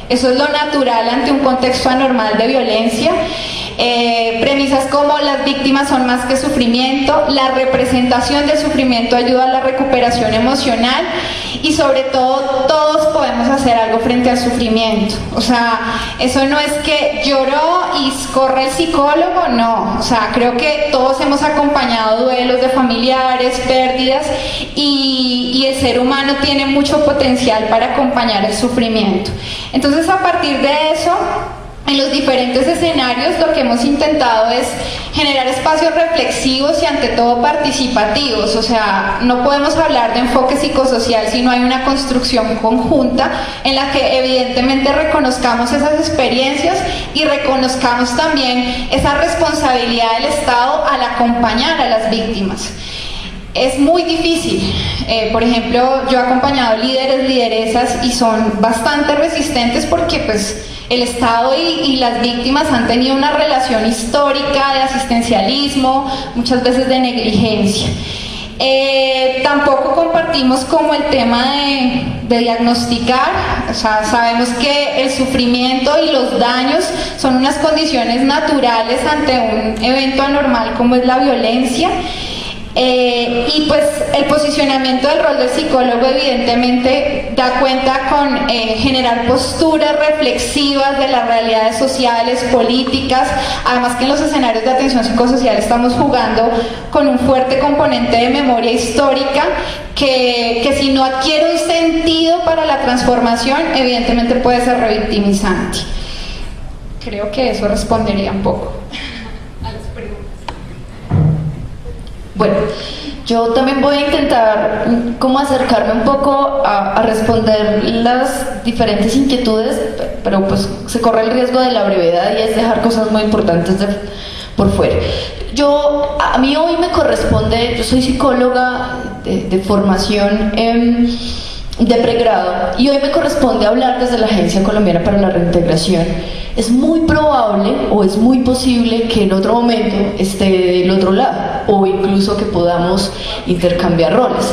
Eso es lo natural ante un contexto anormal de violencia. Premisas como las víctimas son más que sufrimiento, la representación del sufrimiento ayuda a la recuperación emocional y sobre todo todos podemos hacer algo frente al sufrimiento. O sea, eso no es que lloró y corre el psicólogo, no. O sea, creo que todos hemos acompañado duelos de familiares, pérdidas y el ser humano tiene mucho potencial para acompañar el sufrimiento. Entonces, a partir de eso, en los diferentes escenarios lo que hemos intentado es generar espacios reflexivos y ante todo participativos. O sea, no podemos hablar de enfoque psicosocial si no hay una construcción conjunta en la que evidentemente reconozcamos esas experiencias y reconozcamos también esa responsabilidad del Estado al acompañar a las víctimas. Es muy difícil. Por ejemplo, yo he acompañado líderes, lideresas y son bastante resistentes porque pues el Estado y las víctimas han tenido una relación histórica de asistencialismo, muchas veces de negligencia. Tampoco compartimos como el tema de diagnosticar. O sea, sabemos que el sufrimiento y los daños son unas condiciones naturales ante un evento anormal como es la violencia. Y pues el posicionamiento del rol del psicólogo evidentemente da cuenta con generar posturas reflexivas de las realidades sociales, políticas, además que en los escenarios de atención psicosocial estamos jugando con un fuerte componente de memoria histórica que si no adquiere un sentido para la transformación, evidentemente puede ser revictimizante. Creo que eso respondería un poco a las preguntas. Bueno, yo también voy a intentar como acercarme un poco a responder las diferentes inquietudes, pero pues se corre el riesgo de la brevedad y es dejar cosas muy importantes por fuera. A mí hoy me corresponde, yo soy psicóloga de formación de pregrado y hoy me corresponde hablar desde la Agencia Colombiana para la Reintegración. Es muy probable o es muy posible que en otro momento esté del otro lado o incluso que podamos intercambiar roles,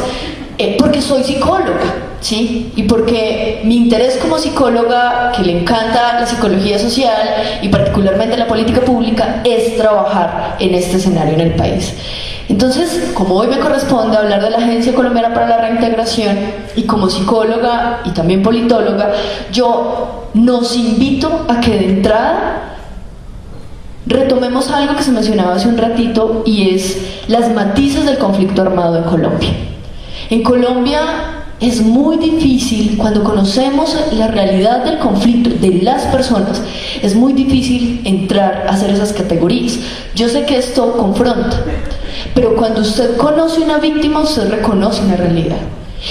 porque soy psicóloga, ¿sí? Y porque mi interés como psicóloga, que le encanta la psicología social y particularmente la política pública, es trabajar en este escenario en el país. Entonces, como hoy me corresponde hablar de la Agencia Colombiana para la Reintegración y como psicóloga y también politóloga, yo nos invito a que de entrada retomemos algo que se mencionaba hace un ratito y es las matices del conflicto armado en Colombia. En Colombia es muy difícil, cuando conocemos la realidad del conflicto de las personas, es muy difícil entrar a hacer esas categorías. Yo sé que esto confronta, pero cuando usted conoce una víctima, usted reconoce una realidad.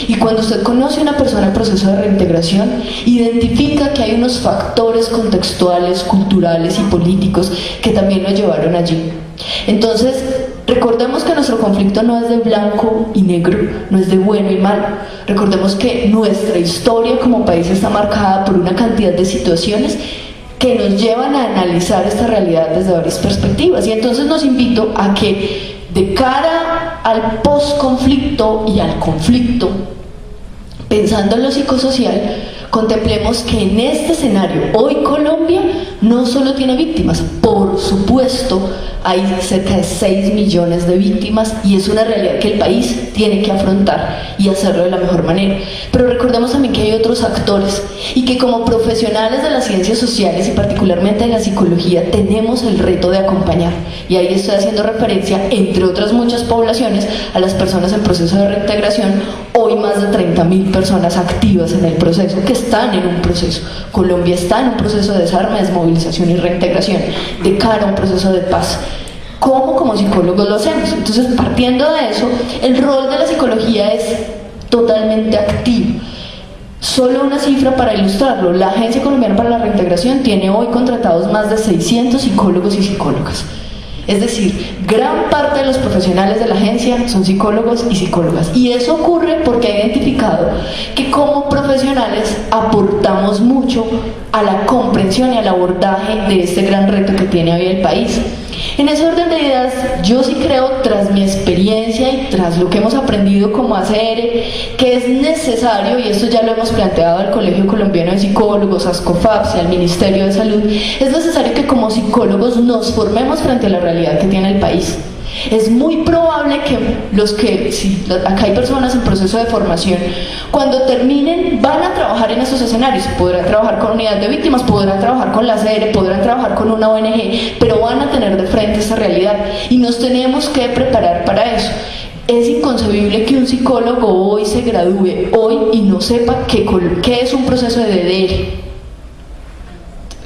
Y cuando usted conoce a una persona en proceso de reintegración, identifica que hay unos factores contextuales, culturales y políticos que también lo llevaron allí. Entonces, recordemos que nuestro conflicto no es de blanco y negro, no es de bueno y malo. Recordemos que nuestra historia como país está marcada por una cantidad de situaciones que nos llevan a analizar esta realidad desde varias perspectivas. Y entonces nos invito a que de cara al posconflicto y al conflicto, pensando en lo psicosocial, contemplemos que en este escenario, hoy Colombia no solo tiene víctimas, por supuesto, hay cerca de 6 millones de víctimas y es una realidad que el país tiene que afrontar y hacerlo de la mejor manera. Pero recordemos también que hay otros actores y que como profesionales de las ciencias sociales y particularmente de la psicología tenemos el reto de acompañar. Y ahí estoy haciendo referencia, entre otras muchas poblaciones, a las personas en proceso de reintegración. Hoy más de 30.000 personas activas en el proceso, que están en un proceso. Colombia está en un proceso de desarme, desmovilización y reintegración de cara a un proceso de paz. ¿Cómo como psicólogos lo hacemos? Entonces, partiendo de eso, el rol de la psicología es totalmente activo. Solo una cifra para ilustrarlo: la Agencia Colombiana para la Reintegración tiene hoy contratados más de 600 psicólogos y psicólogas. Es decir, gran parte de los profesionales de la agencia son psicólogos y psicólogas. Y eso ocurre porque ha identificado que como profesionales aportamos mucho a la comprensión y al abordaje de este gran reto que tiene hoy el país. En ese orden de ideas, yo sí creo, tras mi experiencia y tras lo que hemos aprendido como ACR, que es necesario, y esto ya lo hemos planteado al Colegio Colombiano de Psicólogos, a ASCOFAPSI, al Ministerio de Salud, es necesario que como psicólogos nos formemos frente a la realidad que tiene el país. Es muy probable que acá hay personas en proceso de formación, cuando terminen van a trabajar en esos escenarios, podrán trabajar con unidad de víctimas, podrán trabajar con la CR, podrán trabajar con una ONG, pero van a tener de frente esta realidad y nos tenemos que preparar para eso. Es inconcebible que un psicólogo hoy se gradúe hoy y no sepa qué es un proceso de DDR.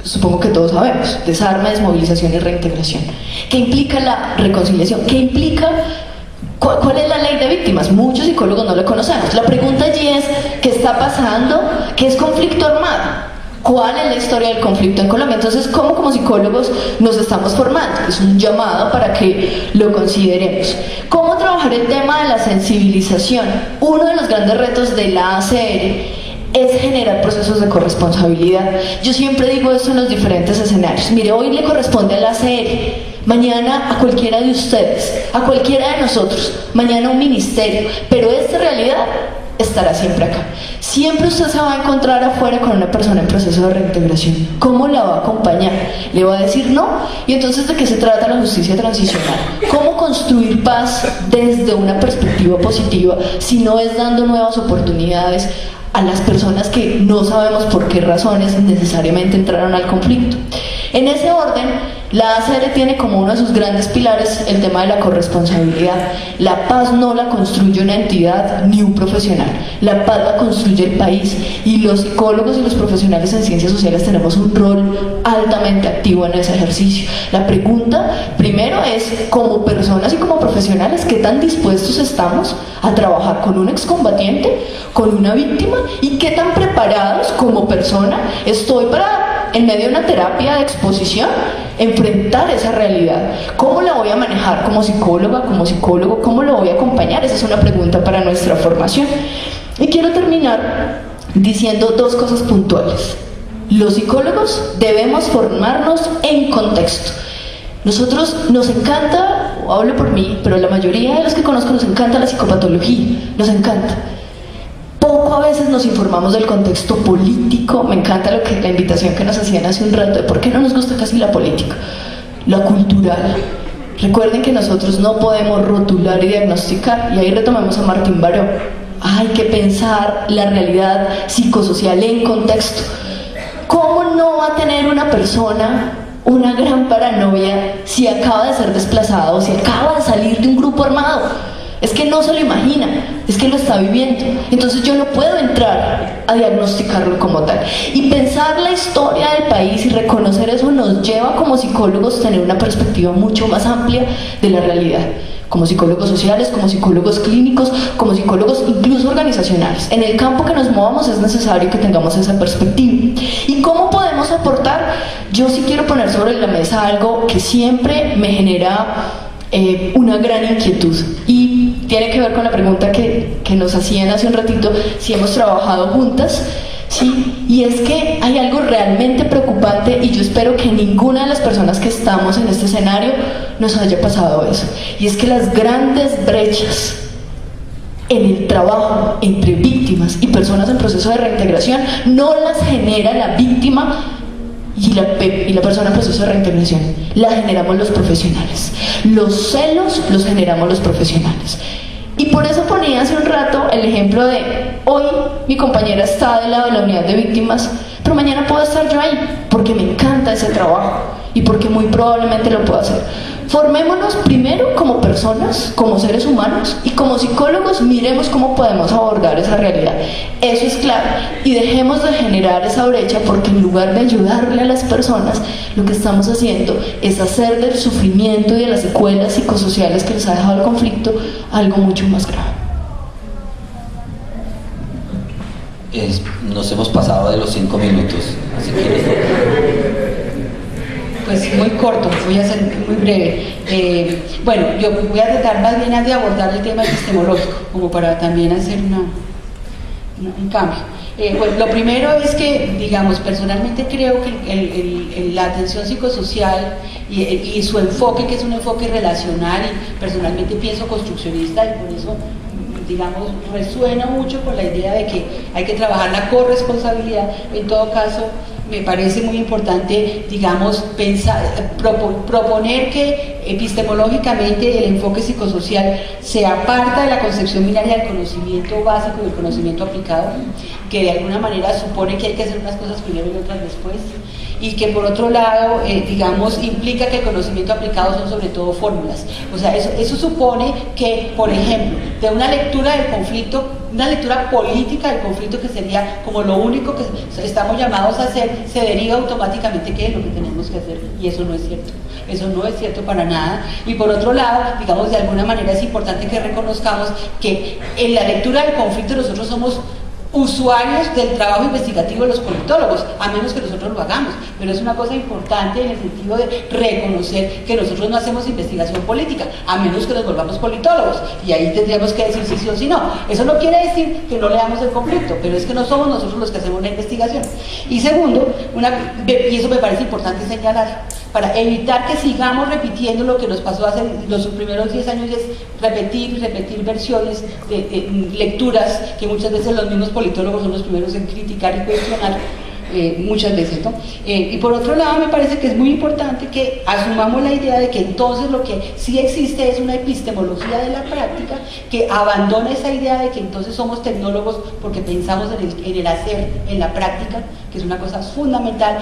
Supongo que todos sabemos: desarme, desmovilización y reintegración. ¿Qué implica la reconciliación? ¿Qué implica? ¿Cuál es la ley de víctimas? Muchos psicólogos no la conocemos. La pregunta allí es: ¿qué está pasando? ¿Qué es conflicto armado? ¿Cuál es la historia del conflicto en Colombia? Entonces, ¿cómo como psicólogos nos estamos formando? Es un llamado para que lo consideremos. ¿Cómo trabajar el tema de la sensibilización? Uno de los grandes retos de la ACR es generar procesos de corresponsabilidad. Yo siempre digo esto en los diferentes escenarios. Mire, hoy le corresponde a la ACR, mañana a cualquiera de ustedes, a cualquiera de nosotros, mañana a un ministerio, pero esta realidad estará siempre acá. Siempre usted se va a encontrar afuera con una persona en proceso de reintegración. ¿Cómo la va a acompañar? ¿Le va a decir no? Y entonces, ¿de qué se trata la justicia transicional? ¿Cómo construir paz desde una perspectiva positiva si no es dando nuevas oportunidades a las personas que no sabemos por qué razones necesariamente entraron al conflicto? En ese orden, la ACR tiene como uno de sus grandes pilares el tema de la corresponsabilidad. La paz no la construye una entidad ni un profesional, la paz la construye el país, y los psicólogos y los profesionales en ciencias sociales tenemos un rol altamente activo en ese ejercicio. La pregunta primero es, como personas y como profesionales, ¿qué tan dispuestos estamos a trabajar con un excombatiente, con una víctima, y qué tan preparados como persona estoy para, en medio de una terapia de exposición, enfrentar esa realidad? ¿Cómo la voy a manejar como psicóloga, como psicólogo? ¿Cómo lo voy a acompañar? Esa es una pregunta para nuestra formación. Y quiero terminar diciendo dos cosas puntuales. Los psicólogos debemos formarnos en contexto. Nosotros nos encanta, o hablo por mí, pero la mayoría de los que conozco nos encanta la psicopatología, nos encanta. Poco a veces nos informamos del contexto político. Me encanta la invitación que nos hacían hace un rato de por qué no nos gusta casi la política, la cultural. Recuerden que nosotros no podemos rotular y diagnosticar, y ahí retomamos a Martín Baró. Hay que pensar la realidad psicosocial en contexto. ¿Cómo no va a tener una persona una gran paranoia si acaba de ser desplazado o si acaba de salir de un grupo armado? Es que no se lo imagina, es que lo está viviendo. Entonces yo no puedo entrar a diagnosticarlo como tal. Y pensar la historia del país y reconocer eso nos lleva como psicólogos a tener una perspectiva mucho más amplia de la realidad. Como psicólogos sociales, como psicólogos clínicos, como psicólogos incluso organizacionales. En el campo que nos movamos es necesario que tengamos esa perspectiva. ¿Y cómo podemos aportar? Yo sí quiero poner sobre la mesa algo que siempre me genera una gran inquietud, y tiene que ver con la pregunta que nos hacían hace un ratito, si hemos trabajado juntas, ¿sí? Y es que hay algo realmente preocupante, y yo espero que ninguna de las personas que estamos en este escenario nos haya pasado eso, y es que las grandes brechas en el trabajo entre víctimas y personas en proceso de reintegración no las genera la víctima y la persona en proceso de reintegración, la generamos los profesionales. Los celos los generamos los profesionales. Y por eso ponía hace un rato el ejemplo de hoy mi compañera está del lado de la unidad de víctimas, pero mañana puedo estar yo ahí porque me encanta ese trabajo y porque muy probablemente lo puedo hacer. Formémonos primero como personas, como seres humanos, y como psicólogos miremos cómo podemos abordar esa realidad. Eso es clave, y dejemos de generar esa brecha, porque en lugar de ayudarle a las personas, lo que estamos haciendo es hacer del sufrimiento y de las secuelas psicosociales que les ha dejado el conflicto algo mucho más grave. Nos hemos pasado de los 5 minutos, así que... Pues muy corto, voy a ser muy breve. Bueno, yo voy a tratar más bien de abordar el tema epistemológico, como para también hacer un cambio. Pues lo primero es que, digamos, personalmente creo que la atención psicosocial y su enfoque, que es un enfoque relacional, y personalmente pienso construccionista, y por eso, digamos, resuena mucho con la idea de que hay que trabajar la corresponsabilidad. En todo caso, me parece muy importante, digamos, proponer que epistemológicamente el enfoque psicosocial se aparta de la concepción binaria del conocimiento básico y del conocimiento aplicado, que de alguna manera supone que hay que hacer unas cosas primero y otras después, y que por otro lado, digamos, implica que el conocimiento aplicado son sobre todo fórmulas. O sea, eso supone que, por ejemplo, de una lectura del conflicto, una lectura política del conflicto, que sería como lo único que estamos llamados a hacer, se deriva automáticamente qué es lo que tenemos que hacer, y eso no es cierto. Eso no es cierto para nada. Y por otro lado, digamos, de alguna manera es importante que reconozcamos que en la lectura del conflicto nosotros somos usuarios del trabajo investigativo de los politólogos, a menos que nosotros lo hagamos, pero es una cosa importante en el sentido de reconocer que nosotros no hacemos investigación política, a menos que nos volvamos politólogos, y ahí tendríamos que decir si sí o si no. Eso no quiere decir que no leamos el conflicto, pero es que no somos nosotros los que hacemos la investigación. Y segundo, y eso me parece importante señalar, para evitar que sigamos repitiendo lo que nos pasó hace los primeros 10 años, es repetir versiones de lecturas que muchas veces los mismos politólogos son los primeros en criticar y cuestionar, muchas veces, ¿no? Y por otro lado, me parece que es muy importante que asumamos la idea de que entonces lo que sí existe es una epistemología de la práctica que abandona esa idea de que entonces somos tecnólogos porque pensamos en el hacer, en la práctica, que es una cosa fundamental.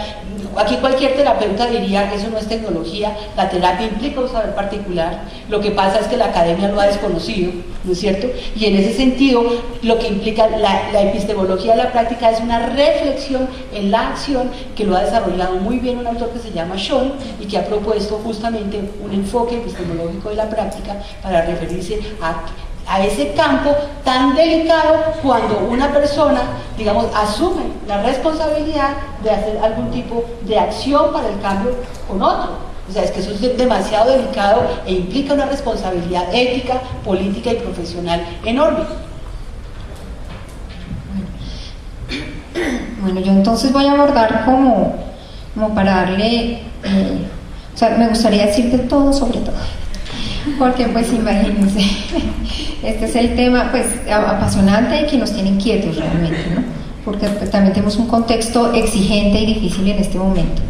Aquí cualquier terapeuta diría, eso no es tecnología, la terapia implica un saber particular, lo que pasa es que la academia lo ha desconocido, ¿no es cierto? Y en ese sentido, lo que implica la epistemología de la práctica es una reflexión en la acción, que lo ha desarrollado muy bien un autor que se llama Schoen, y que ha propuesto justamente un enfoque epistemológico de la práctica para referirse a ese campo tan delicado cuando una persona, digamos, asume la responsabilidad de hacer algún tipo de acción para el cambio con otro. O sea, es que eso es demasiado delicado e implica una responsabilidad ética, política y profesional enorme. Bueno, yo entonces voy a abordar como para darle, o sea, me gustaría decir de todo sobre todo, porque pues imagínense, este es el tema pues apasionante y que nos tiene inquietos realmente, ¿no? Porque pues, también tenemos un contexto exigente y difícil en este momento.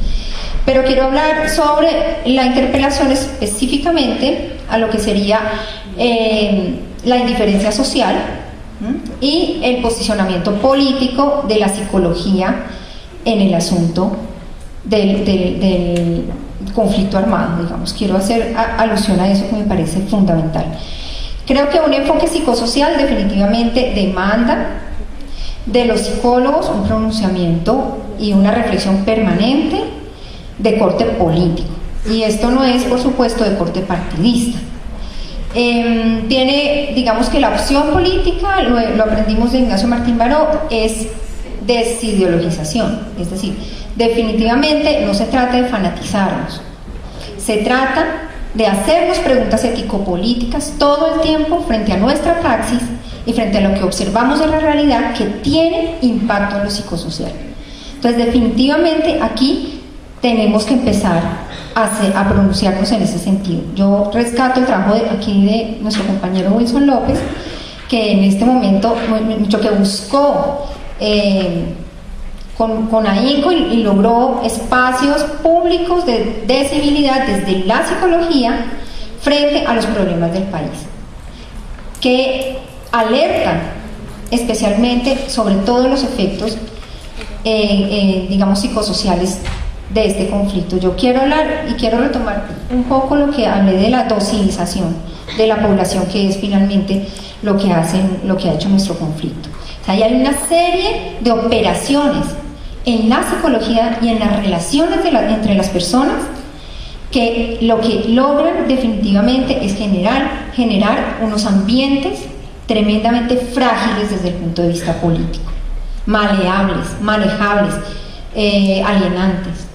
Pero quiero hablar sobre la interpelación específicamente a lo que sería la indiferencia social, y el posicionamiento político de la psicología en el asunto del conflicto armado, digamos. Quiero hacer alusión a eso que me parece fundamental. Creo que un enfoque psicosocial definitivamente demanda de los psicólogos un pronunciamiento y una reflexión permanente de corte político, y esto no es, por supuesto, de corte partidista. Tiene, digamos que la opción política, lo aprendimos de Ignacio Martín Baró, es desideologización, es decir, definitivamente no se trata de fanatizarnos, se trata de hacernos preguntas ético-políticas todo el tiempo frente a nuestra praxis y frente a lo que observamos de la realidad que tiene impacto en lo psicosocial. Entonces, definitivamente aquí tenemos que empezar a pronunciarnos en ese sentido. Yo rescato el trabajo de nuestro compañero Wilson López, que en este momento mucho que buscó con ahínco y logró espacios públicos de civilidad desde la psicología frente a los problemas del país, que alertan especialmente sobre todos los efectos digamos psicosociales de este conflicto. Yo quiero hablar y quiero retomar un poco lo que hablé de la docilización de la población, que es finalmente lo que ha hecho nuestro conflicto. O sea, hay una serie de operaciones en la psicología y en las relaciones entre las personas que lo que logran definitivamente es generar unos ambientes tremendamente frágiles desde el punto de vista político, maleables, manejables, alienantes.